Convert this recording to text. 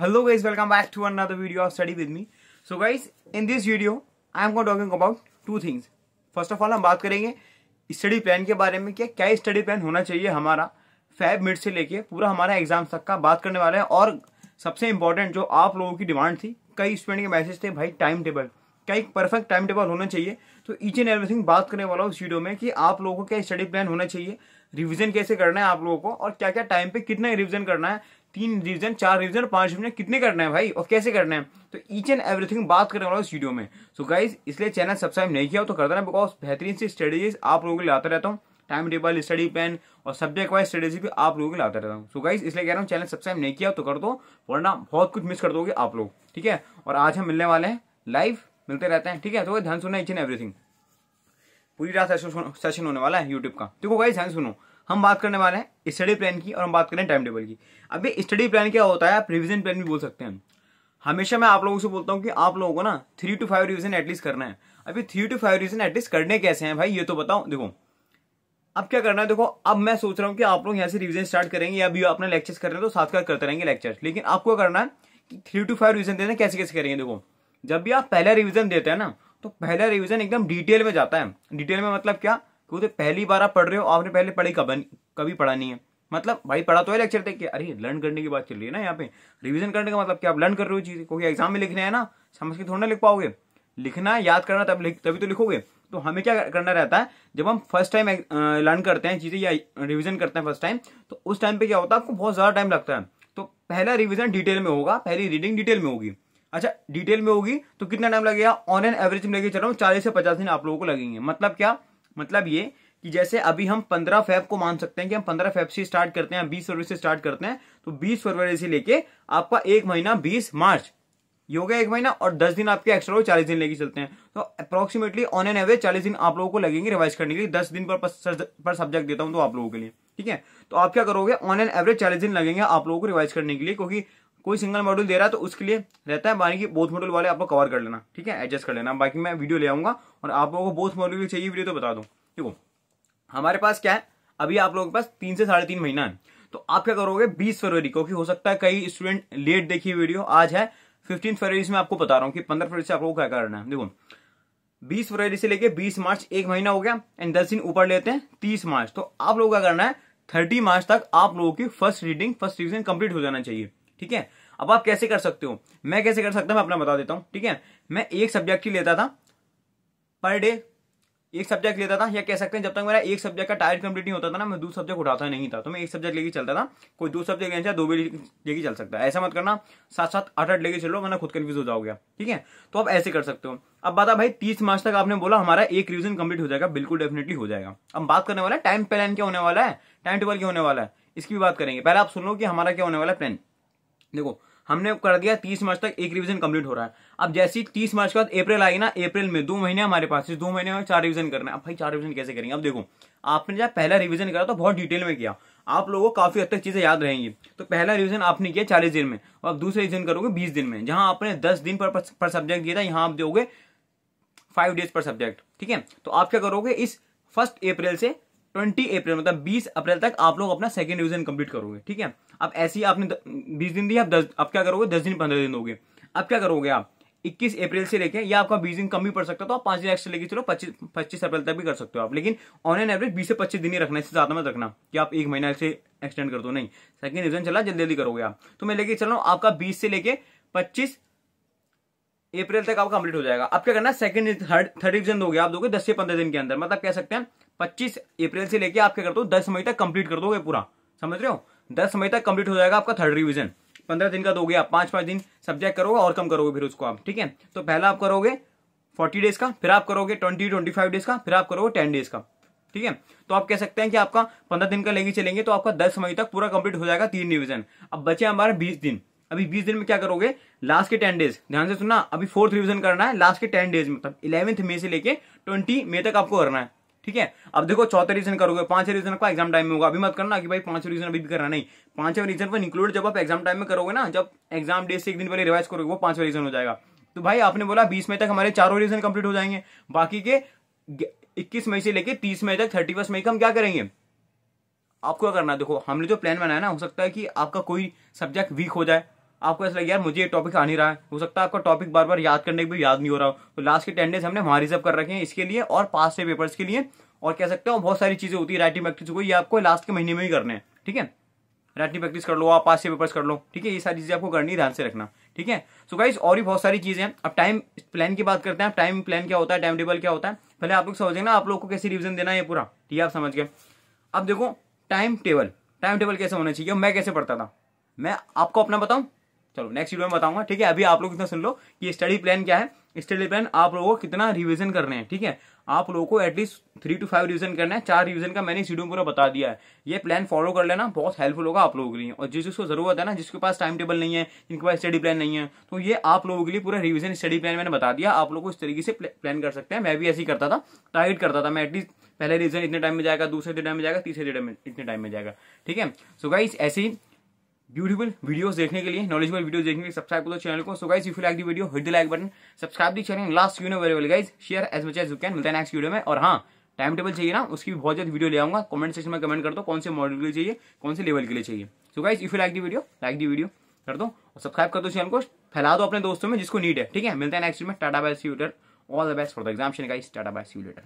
Hello guys, welcome back to another video of Study with me. So guys, in this video I am going to talking about two things. First of all हम बात करेंगे study plan के बारे में कि क्या study plan होना चाहिए हमारा फैब मिड से लेके पूरा हमारा एग्जाम तक का बात करने वाले हैं। और सबसे इंपॉर्टेंट जो आप लोगों की डिमांड थी, कई स्टूडेंट के मैसेज थे भाई टाइम टेबल, क्या एक परफेक्ट टाइम टेबल होना चाहिए। तो ईच एंड एवरीथिंग बात करने वाला हूँ इस वीडियो में कि आप लोगों को क्या स्टडी प्लान होना चाहिए, रिवीजन कैसे करना है आप लोगों को, और क्या क्या टाइम पे कितना रिवीजन करना है, 3 रिवीजन 4 रिवीजन 5 रिवीजन कितने करना है भाई, और कैसे करना है। तो ईच एंड एवरीथिंग बात करने वाला हूँ इस वीडियो में। सो गाइज, इसलिए चैनल सब्सक्राइब नहीं किया तो कर देना, बिकॉज बेहतरीन सी स्ट्रेटेजीज आप लोगों के लिए लाता रहता हूँ, टाइम टेबल, स्टडी प्लान और सब्जेक्ट वाइज स्ट्रेटेजी भी आप लोगों के लिए लाता रहता हूँ। सो गाइज, इसलिए कह रहा हूँ चैनल सब्सक्राइब नहीं किया तो कर दो, वरना बहुत कुछ मिस कर दोगे आप लोग, ठीक है। और आज हम मिलने वाले हैं, लाइव मिलते रहते हैं, ठीक है। तो ध्यान सुनना, ईच एंड एवरीथिंग पूरी रात सेशन होने वाला है यूट्यूब का। देखो गाइस, ध्यान सुनो, हम बात करने वाले हैं स्टडी प्लान की और हम बात करें टाइम टेबल की। अभी स्टडी प्लान क्या होता है, आप रिवीजन प्लान भी बोल सकते हैं। हमेशा मैं आप लोगों से बोलता हूं कि आप लोगों को ना 3 to 5 रिवीजन एटलीस्ट करना है। अभी 3 to 5 रिवीजन एटलीस्ट करने कैसे हैं भाई, ये तो बताओ। देखो अब क्या करना है, देखो अब मैं सोच रहा हूँ कि आप लोग यहाँ से रिवीजन स्टार्ट करेंगे, या अभी अपने लेक्चर्स कर रहे हैं तो साथ साथ करते रहेंगे लेक्चर, लेकिन आपको करना है कि 3 to 5 रिवीजन देना कैसे कैसे करेंगे। देखो जब भी आप पहला रिवीजन देते हैं ना, तो पहला रिवीजन एकदम डिटेल में जाता है। डिटेल में मतलब क्या, क्योंकि पहली बार आप पढ़ रहे हो, आपने पहले पढ़ी कभी पढ़ा नहीं है, मतलब भाई पढ़ा तो है लेक्चर देख के, अरे लर्न करने की बात चल रही है ना यहाँ पे। रिवीजन करने का मतलब क्या, आप लर्न कर रहे हो चीजें, क्योंकि एग्जाम में लिखने हैं ना, समझ के थोड़ा ना लिख पाओगे, लिखना याद करना तभी तो लिखोगे। तो हमें क्या करना रहता है, जब हम फर्स्ट टाइम लर्न करते हैं चीजें या रिविजन करते हैं फर्स्ट टाइम, तो उस टाइम पे क्या होता है, आपको बहुत ज्यादा टाइम लगता है। तो पहला रिविजन डिटेल में होगा, पहली रीडिंग डिटेल में होगी। अच्छा, डिटेल में होगी तो कितना टाइम लगेगा, ऑन एन एवरेज में लेके चल रहा हूँ 40 से 50 दिन आप लोगों को लगेंगे। मतलब क्या, मतलब ये कि जैसे अभी हम 15 फेब को मान सकते हैं कि हम 15 फेब से स्टार्ट करते हैं, 20 फरवरी से स्टार्ट करते हैं, तो 20 फरवरी से लेके आपका एक महीना 20 मार्च ये हो गया एक महीना, और 10 दिन आपके एक्स्ट्रा हो, 40 दिन लेके चलते हैं। तो अप्रोक्सीमेटली ऑन एन एवरेज 40 दिन आप लोगों को लगेंगे रिवाइज करने के लिए। 10 दिन पर सब्जेक्ट देता हूं तो आप लोगों के लिए, ठीक है। तो आप क्या करोगे, ऑन एन एवरेज 40 दिन लगेंगे आप लोगों को रिवाइज करने के लिए, क्योंकि कोई सिंगल मॉड्यूल दे रहा है तो उसके लिए रहता है, बाकी बोथ मॉड्यूल वाले आपको कवर कर लेना, ठीक है, एडजस्ट कर लेना। बाकी मैं वीडियो ले आऊंगा, और आप लोगों को बोथ मॉड्यूल चाहिए वीडियो तो बता दूं। देखो हमारे पास क्या है, अभी आप लोगों के पास 3 से 3.5 महीना है। तो आप क्या करोगे, 20 फरवरी को, कि हो सकता है कई स्टूडेंट लेट देखिए वीडियो, आज है 15 फरवरी से मैं आपको बता रहा हूं कि 15 फरवरी से आप लोगों को क्या करना है। देखो 20 फरवरी से लेके 20 मार्च एक महीना हो गया, एंड 10 दिन ऊपर लेते हैं 30 मार्च। तो आप लोगों को क्या करना है, 30 मार्च तक आप लोगों की first reading first revision complete हो जाना चाहिए, ठीक है। अब आप कैसे कर सकते हो, मैं कैसे कर सकता हूं मैं अपना बता देता हूं, ठीक है। मैं एक सब्जेक्ट ही लेता था पर डे, एक सब्जेक्ट लेता था, या कह सकते हैं जब तक मेरा एक सब्जेक्ट का टारगेट कंप्लीट नहीं होता था ना, मैं दूसरा सब्जेक्ट उठाता नहीं था। तो मैं एक सब्जेक्ट लेके चलता था, कोई दो सब्जेक्ट लेना चाहे 2 भी लेके चल सकता है। ऐसा मत करना 7-7 8-8 लेके चलो, वरना खुद कंफ्यूज हो जाओगे, ठीक है। तो आप ऐसे कर सकते हो। अब बता भाई 30 मार्च तक आपने बोला हमारा एक रिवीजन कंप्लीट हो जाएगा, बिल्कुल डेफिनेटली हो जाएगा। अब बात करने वाला है टाइम प्लान क्या होने वाला है, टाइम टेबल क्या होने वाला है, इसकी भी बात करेंगे। पहले आप सुन लो कि हमारा क्या होने वाला है प्लान। देखो हमने कर दिया 30 मार्च तक एक रिवीजन कंप्लीट हो रहा है। अब जैसे ही 30 मार्च के बाद अप्रैल आई ना, अप्रैल में 2 महीने हमारे पास, इस 2 महीने में 4 रिवीजन करना है। अब भाई 4 रिवीजन कैसे करेंगे, अब देखो आपने जब पहला रिवीजन करा तो बहुत डिटेल में किया, आप लोगों को काफी हद तक चीजें याद रहेंगी। तो पहला रिवीजन आपने किया 40 दिन में, और अब दूसरा रिवीजन करोगे 20 दिन में। जहां आपने 10 दिन पर सब्जेक्ट दिया था, यहां आप दोगे 5 डेज पर सब्जेक्ट, ठीक है। तो आप क्या करोगे, इस 1 अप्रैल से 20 अप्रैल मतलब 20 अप्रैल तक आप लोग अपना सेकंड रिवीजन कंप्लीट करोगे, ठीक है। अब ऐसे ही आपने 20 दिन दिया, अब क्या करोगे, 10 दिन 15 दिन दोगे। अब क्या करोगे आप 21 अप्रैल से लेके, या आपका 20 दिन कम भी पड़ सकता है तो आप 5 दिन एक्स्ट्रा लेके चलो, 25 अप्रैल तक भी कर सकते हो आप, लेकिन ऑन एन एवरेज 20 से 25 दिन ही रखना, इससे ज्यादा मत रखना कि आप एक महीना से एक्सटेंड कर दो, नहीं। सेकंड रिवीजन चला जल्दी जल्दी करोगे आप। तो मैं लेके चल रहा हूँ आपका 20 से लेके 25 अप्रैल तक आपका कंप्लीट हो जाएगा। अब क्या करना है, सेकंड थर्ड रिवीजन दोगे आप, दोगे 10 से 15 दिन के अंदर, मतलब कह सकते हैं 25 अप्रैल से लेके आप क्या करते हो 10 मई तक कंप्लीट कर दोगे पूरा, समझ रहे हो। 10 मई तक कंप्लीट हो जाएगा आपका थर्ड रिवीजन। 15 दिन का दोगे आप, 5-5 दिन सब्जेक्ट करोगे और कम करोगे फिर उसको आप, ठीक है। तो पहला आप करोगे 40 डेज का, फिर आप करोगे 20-25 डेज का, फिर आप करोगे 10 डेज का, ठीक है। तो आप कह सकते हैं कि आपका 15 दिन का लेके चलेंगे तो आपका 10 मई तक पूरा कंप्लीट हो जाएगा 3 रिवीजन। अब बचे हमारे 20 दिन। अभी 20 दिन में क्या करोगे, लास्ट के 10 डेज, ध्यान से सुनना, अभी 4th रिवीजन करना है लास्ट के 10 डेज, मतलब 11 मई से लेके 20 मई तक आपको करना है, ठीक है। अब देखो 4th रिवीजन करोगे, 5वें रिवीजन का एग्जाम टाइम में होगा। अभी मत करना कि भाई 5वें रिवीजन अभी भी करना, नहीं। 5वें रिवीजन पर इंक्लूड जब आप एग्जाम टाइम में करोगे ना, जब एग्जाम डे से एक दिन पहले रिवाइज करोगे, वो 5वां रिवीजन हो जाएगा। तो भाई आपने बोला 20 मई तक हमारे 4 रिवीजन कंप्लीट हो जाएंगे, बाकी के 21 मई से लेके 30 मई तक 31 मई का हम क्या करेंगे, आपको क्या करना है। देखो हमने जो प्लान बनाया ना, हो सकता है कि आपका कोई सब्जेक्ट वीक हो जाए, आपको ऐसा लगे यार मुझे ये टॉपिक आ नहीं रहा है, हो सकता है आपका टॉपिक बार बार याद करने के भी याद नहीं हो रहा हो, तो लास्ट के 10 डेज हमने वहां रिजर्व कर रखे हैं इसके लिए और पास से पेपर्स के लिए, और कह सकते हो बहुत सारी चीजें होती है राइटिंग प्रैक्टिस को, ये आपको लास्ट के महीने में ही करने हैं। ठीक है, राइटिंग प्रैक्टिस कर लो, आप पास से पेपर्स कर लो। ठीक है, ये सारी चीजें आपको करनी है, ध्यान से रखना। ठीक है, सो गाइस और भी बहुत सारी चीजें हैं। अब टाइम प्लान की बात करते हैं। टाइम प्लान क्या होता है, टाइम टेबल क्या होता है, पहले आप लोग समझेंगे ना आप लोग को कैसे रिविजन देना है ये पूरा। ठीक है, आप समझ गए। अब देखो टाइम टेबल कैसे होना चाहिए, मैं कैसे पढ़ता था, मैं आपको अपना बताऊं, चलो नेक्स्ट वीडियो में बताऊंगा। ठीक है, अभी आप लोग इतना सुन लो कि स्टडी प्लान क्या है। स्टडी प्लान आप लोगों को कितना रिवीजन करने हैं। ठीक है, आप लोगों को एटलीस्ट 3 to 5 रिवीजन करना है। 4 रिवीजन का मैंने इस वीडियो में पूरा बता दिया है। ये प्लान फॉलो कर लेना, बहुत हेल्पफुल होगा आप लोगों के लिए। और जिसको जरूरत है ना, जिसके पास टाइम टेबल नहीं है, जिनके पास स्टडी प्लान नहीं है, तो ये आप लोगों के लिए पूरा रिवीजन स्टडी प्लान मैंने बता दिया। आप लोग को इस तरीके से प्लान कर सकते हैं। मैं भी ऐसे ही करता था, टारगेट करता था मैं, एटलीस्ट पहले रिवीजन इतने टाइम में जाएगा, दूसरे टाइम में जाएगा, तीसरे टाइम में इतने टाइम में जाएगा। ठीक है, सो गाइस ऐसे ही ब्यूटीफुल वीडियोस देखने के लिए, नॉलेजेबल वीडियोस देखने के लिए सब्सक्राइब करो चैनल को। So guys if you like the video hit the like button, subscribe the channel, last very guys share as much as you can. मिलते हैं नेक्स्ट वीडियो में। और हाँ, टाइम टेबल चाहिए ना, उसकी भी बहुत जल्द वीडियो ले आऊंगा। कमेंट सेक्शन में कमेंट कर दो कौन से मॉडल के लिए चाहिए, कौन से लेवल के लिए चाहिए। सो guys if you like the video कर दो और सब्सक्राइब कर दो चैनल को, फैला दो अपने दोस्तों में जिसको नीड है। ठीक है, मिलते हैं नेक्स्ट में। Tata bye see you later, all the best for the examination guys. Tata bye see you letter.